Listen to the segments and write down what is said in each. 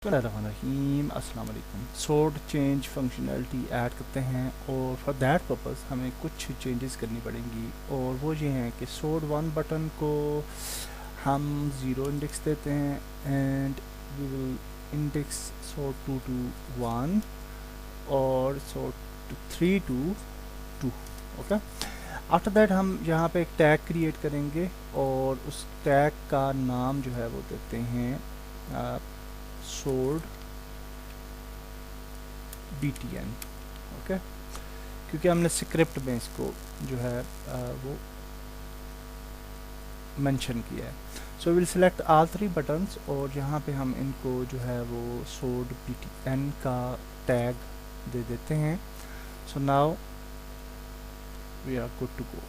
बिस्मिल्लाहिर्रहमानिर्रहीम अस्सलाम वालेकुम। सोर्ड चेंज फंक्शनैलिटी ऐड करते हैं और फॉर दैट पर्पस हमें कुछ चेंजेस करनी पड़ेंगी और वो ये हैं कि सोर्ड वन बटन को हम ज़ीरो इंडेक्स देते हैं and we will index sword two two one और sword three two two. Okay, after that हम यहाँ पे एक टैग क्रिएट करेंगे और उस टैग का नाम जो है वो देते हैं सोर्ड btn। ओके, क्योंकि हमने स्क्रिप्ट में इसको जो है वो मेंशन किया है। So will select all three buttons और यहाँ पे हम इनको जो है वो सोर्ड btn का टैग दे देते हैं। So now we are good to go.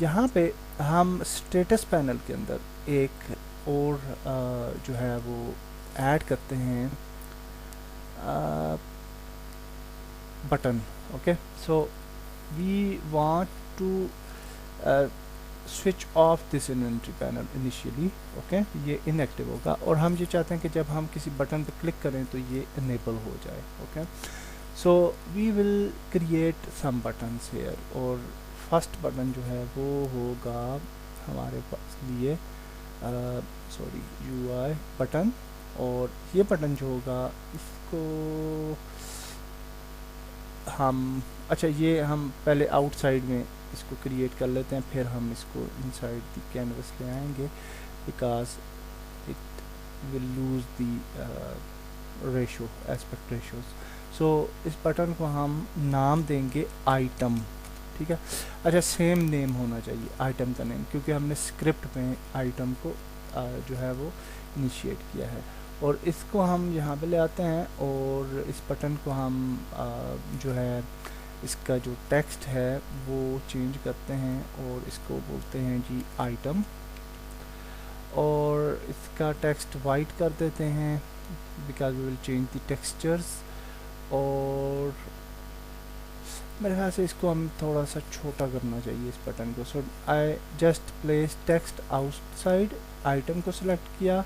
यहाँ पे हम स्टेटस पैनल के अंदर एक और जो है वो ऐड करते हैं button. Okay, so we want to switch off this inventory panel initially. Okay, ये इनएक्टिव होगा और हम ये चाहते हैं कि जब हम किसी बटन पर क्लिक करें तो ये इनेबल हो जाए। Okay, so we will create some buttons here और फर्स्ट बटन जो है वो होगा हमारे पास लिए सॉरी UI बटन और ये बटन जो होगा इसको हम ये हम पहले आउटसाइड में इसको क्रिएट कर लेते हैं, फिर हम इसको इनसाइड द कैनवस ले आएंगे because it will lose the ratio aspect ratios. So इस बटन को हम नाम देंगे आइटम। ठीक है, अच्छा सेम नेम होना चाहिए आइटम का नेम, क्योंकि हमने स्क्रिप्ट में आइटम को जो है वो इनिशिएट किया है। और इसको हम यहाँ पे ले आते हैं और इस बटन को हम जो है इसका जो टेक्स्ट है वो चेंज करते हैं और इसको बोलते हैं जी आइटम और इसका टेक्स्ट वाइट कर देते हैं because we will change the textures. और मेरे ख्याल से इसको हम थोड़ा सा छोटा करना चाहिए इस बटन को। So I just place text outside, item को सिलेक्ट किया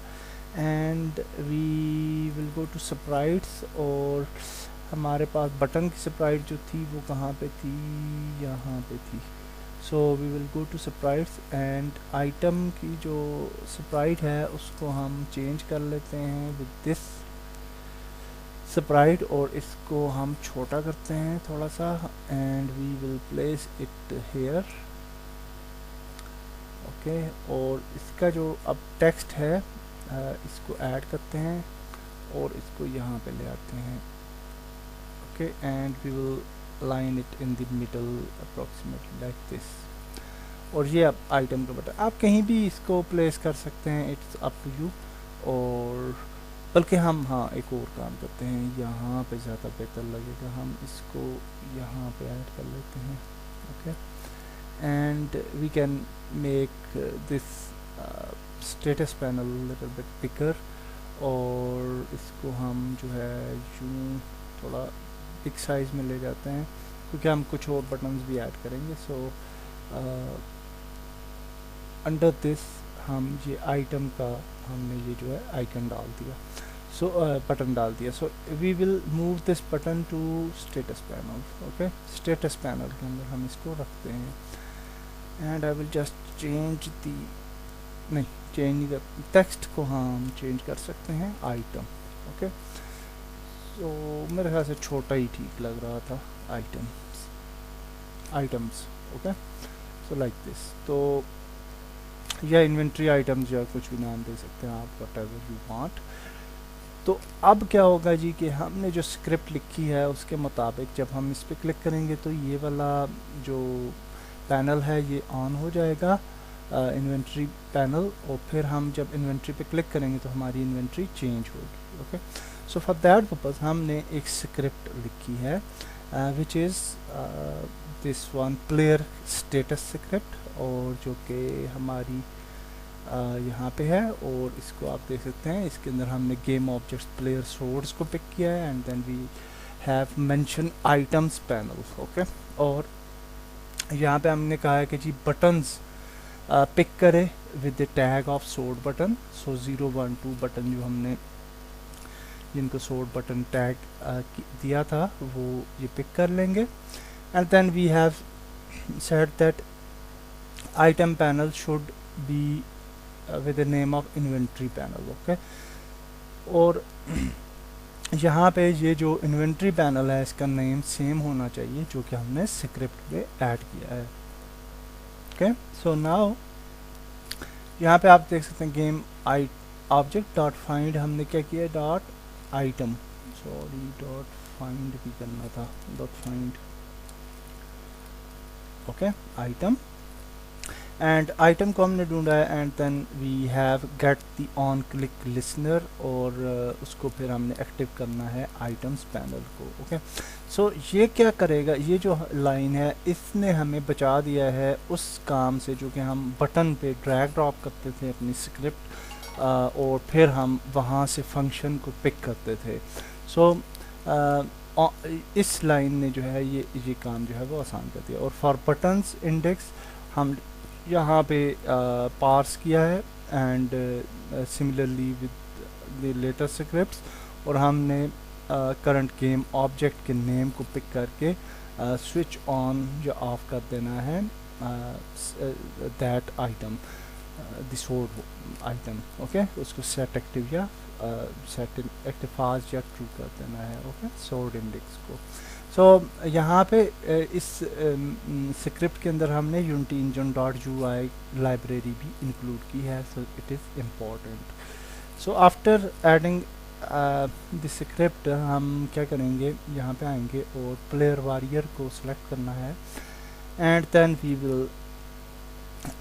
and we will go to sprites और हमारे पास बटन की स्प्राइट जो थी वो कहाँ पे थी, यहाँ पे थी। So we will go to sprites and item की जो स्प्राइट है उसको हम चेंज कर लेते हैं विद दिस स्प्राइट और इसको हम छोटा करते हैं थोड़ा सा and we will place it here. Okay, और इसका जो अब टेक्स्ट है इसको ऐड करते हैं और इसको यहाँ पे ले आते हैं। Okay, and we will line it in the middle approximately like this. और ये अब आइटम का बटन आप कहीं भी इसको प्लेस कर सकते हैं, इट्स अप टू यू। और बल्कि हम एक और काम करते हैं, यहाँ पे ज़्यादा बेहतर लगेगा, हम इसको यहाँ पे ऐड कर लेते हैं। Okay, and we can make this status panel little bit bigger और इसको हम जो है यूँ थोड़ा बिग साइज़ में ले जाते हैं क्योंकि हम कुछ और बटन्स भी ऐड करेंगे। सो अंडर दिस हम ये आइटम का हमने ये जो है आइकन डाल दिया, सो बटन डाल दिया। So we will move this button to status panel. Okay, status panel के अंदर हम इसको रखते हैं and I will just change the नहीं चेंज द टेक्स्ट को हम चेंज कर सकते हैं आइटम। ओके, सो मेरे ख्याल से छोटा ही ठीक लग रहा था items. Okay, so like this. तो या इन्वेंट्री आइटम्स या कुछ भी नाम दे सकते हैं आप, वट एवर यू वांट। तो अब क्या होगा जी कि हमने जो स्क्रिप्ट लिखी है उसके मुताबिक जब हम इस पर क्लिक करेंगे तो ये वाला जो पैनल है ये ऑन हो जाएगा, इन्वेंट्री पैनल। और फिर हम जब इन्वेंट्री पे क्लिक करेंगे तो हमारी इन्वेंट्री चेंज होगी। Okay, so for that purpose हमने एक स्क्रिप्ट लिखी है which is this one player status script और जो कि हमारी यहाँ पे है। और इसको आप देख सकते हैं, इसके अंदर हमने गेम ऑब्जेक्ट्स प्लेयर सोर्स को पिक किया है and then we have mention items panel. Okay, और यहाँ पे हमने कहा है कि जी बटन्स पिक करे with the tag of sword button. So 0 1 2 button जो हमने जिनको सोर्ट बटन टैग दिया था वो ये पिक कर लेंगे. And then we have said that item panel should be with the name of inventory panel. Okay, और यहाँ पे ये जो इन्वेंट्री पैनल है इसका नेम सेम होना चाहिए जो कि हमने स्क्रिप्ट में ऐड किया है. ओके, सो नाउ यहाँ पे आप देख सकते हैं गेम आई ऑब्जेक्ट डॉट फाइंड हमने क्या किया, dot item, sorry dot find भी करना था, dot find. Okay, item, and item को हमने ढूंढा है. And then we have get the on click listener, और उसको फिर हमने एक्टिव करना है आइटम्स पैनल को. ओके, सो ये क्या करेगा, ये जो लाइन है इसने हमें बचा दिया है उस काम से जो कि हम बटन पे ड्रैग ड्रॉप करते थे अपनी स्क्रिप्ट, और फिर हम वहाँ से फंक्शन को पिक करते थे. सो इस लाइन ने जो है ये काम जो है वो आसान कर दिया. और फॉर बटन्स इंडेक्स हम यहाँ पे पार्स किया है, and similarly with the latest scripts, और हमने करंट गेम ऑब्जेक्ट के नेम को पिक करके स्विच ऑन या ऑफ कर देना है that item, the sword item. Okay, उसको सेट एक्टिव या सेट एक्टिव फास्ट या ट्रू कर देना है. ओके, सोर्ड इंडेक्स को. सो यहाँ पे इस स्क्रिप्ट के अंदर हमने unity engine dot UI library भी इंक्लूड की है, so it is important. So after adding the script हम क्या करेंगे, यहाँ पे आएंगे और प्लेयर वॉरियर को सिलेक्ट करना है, and then we will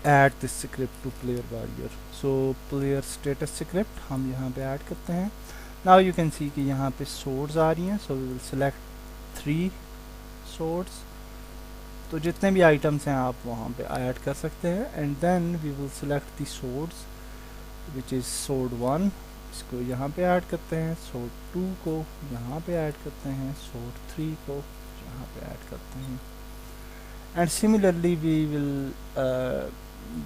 add this script to player warrior. So player status script हम यहाँ पे ऐड करते हैं. नाउ यू कैन सी कि यहाँ पे सोर्ड्स आ रही हैं. So we will select 3 swords, तो जितने भी आइटम्स हैं आप वहाँ पे ऐड कर सकते हैं. And then we will select the swords which is sword 1, इसको यहाँ पे ऐड करते हैं. सोर्ड 2 को यहाँ पे ऐड करते हैं. सोर्ड 3 को यहाँ पे ऐड करते हैं. And similarly we will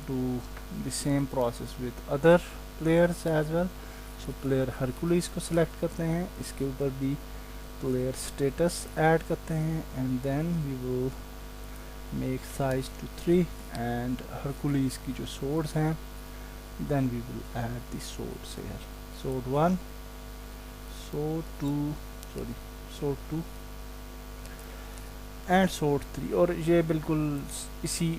do the same process with other players as well. So player Hercules को सिलेक्ट करते हैं, इसके ऊपर भी प्लेयर स्टेटस ऐड करते हैं, and then we will make size to 3, and Hercules की जो सोर्ड्स हैं then we will add the swords here. Sword 1, sword 2 and sword 3, और ये बिल्कुल इसी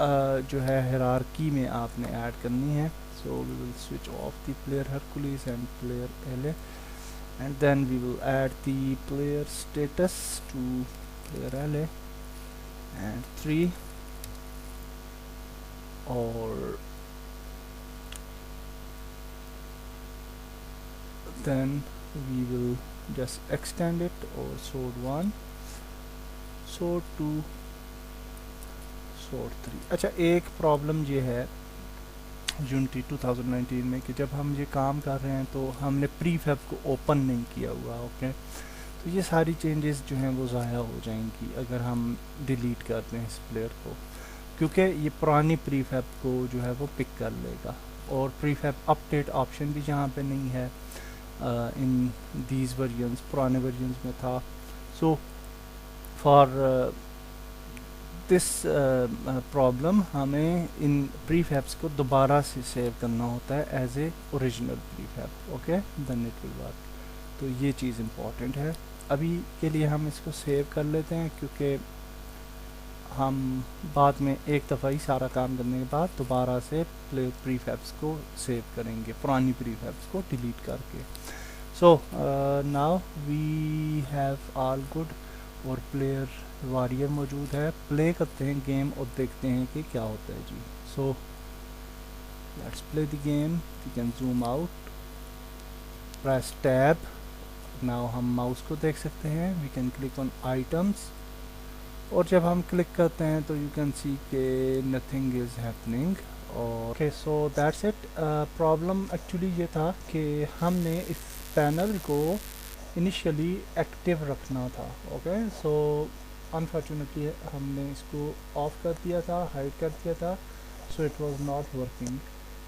जो है हायरार्की में आपने ऐड करनी है. So we will switch off the player Hercules and player LA, and then we will add the player status to player LA and 3, or then we will just extend it, or sword 1, sword 2, sword 3. अच्छा, एक problem ये है unity 2019 में कि जब हम ये काम कर रहे हैं तो हमने प्रीफैब को ओपन नहीं किया हुआ. ओके, तो ये सारी चेंजेस जो हैं वो ज़ाया हो जाएंगी अगर हम डिलीट करते हैं इस प्लेयर को, क्योंकि ये पुरानी प्रीफैब को जो है वो पिक कर लेगा. और प्रीफैब अपडेट ऑप्शन भी यहाँ पे नहीं है इन दीज वर्जन्स, पुराने वर्जन्स में था. सो फॉर दिस प्रॉब्लम हमें इन प्रीफैब्स को दोबारा से सेव करना होता है as a original prefab. Okay, then it will work. तो ये चीज़ इम्पॉर्टेंट है. अभी के लिए हम इसको सेव कर लेते हैं, क्योंकि हम बाद में एक दफ़ा ही सारा काम करने के बाद दोबारा से प्रीफैब्स को सेव करेंगे, पुरानी प्रीफैब्स को डिलीट करके. So now we have all good, और प्लेयर वॉरियर मौजूद है. प्ले करते हैं गेम और देखते हैं कि क्या होता है जी. So let's play the game. You can zoom out, press tab. Now हम माउस को देख सकते हैं. We can click on items, और जब हम क्लिक करते हैं तो यू कैन सी के नथिंग इज़ हैपनिंग. और so that's it. Problem actually ये था कि हमने इस पैनल को इनिशियली एक्टिव रखना था. ओके, सो अनफॉर्चुनेटली हमने इसको ऑफ कर दिया था, हाइड कर दिया था, so it was not working.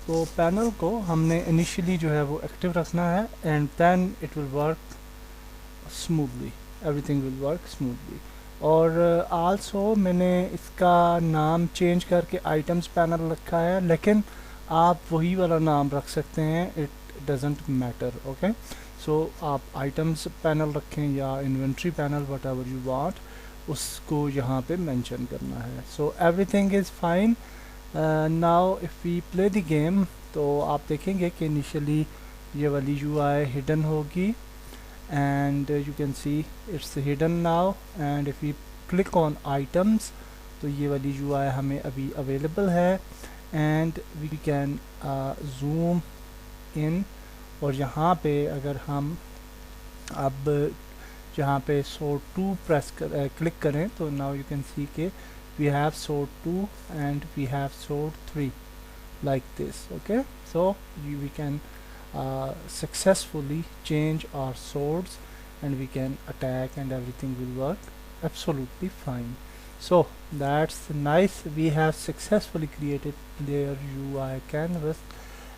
तो पैनल को हमने इनिशियली जो है वो एक्टिव रखना है and then it will work smoothly, everything will work smoothly. और आल्सो मैंने इसका नाम चेंज करके आइटम्स पैनल रखा है, लेकिन आप वही वाला नाम रख सकते हैं, it doesn't matter. Okay, so आप आइटम्स पैनल रखें या inventory panel, whatever you want, उसको यहाँ पे मेंशन करना है। So everything is fine. Now if we play the game, तो आप देखेंगे कि इनिशियली ये वाली यूआई हिडन होगी and you can see it's hidden now, and if we click on items तो ये वाली UI हमें अभी अवेलेबल है and we can zoom in। और यहाँ पे अगर हम अब जहाँ पे sort 2 प्रेस कर क्लिक करें तो now you can see के we have sort 2 and we have sort 3 like this। okay, so we can successfully change our swords and we can attack and everything will work absolutely fine। so that's nice, we have successfully created player UI canvas,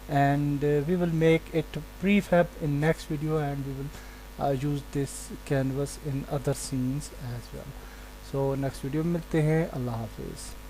and we will make it prefab in next video, and we will use this canvas in other scenes as well। so next video में मिलते हैं, अल्लाह हाफिज़।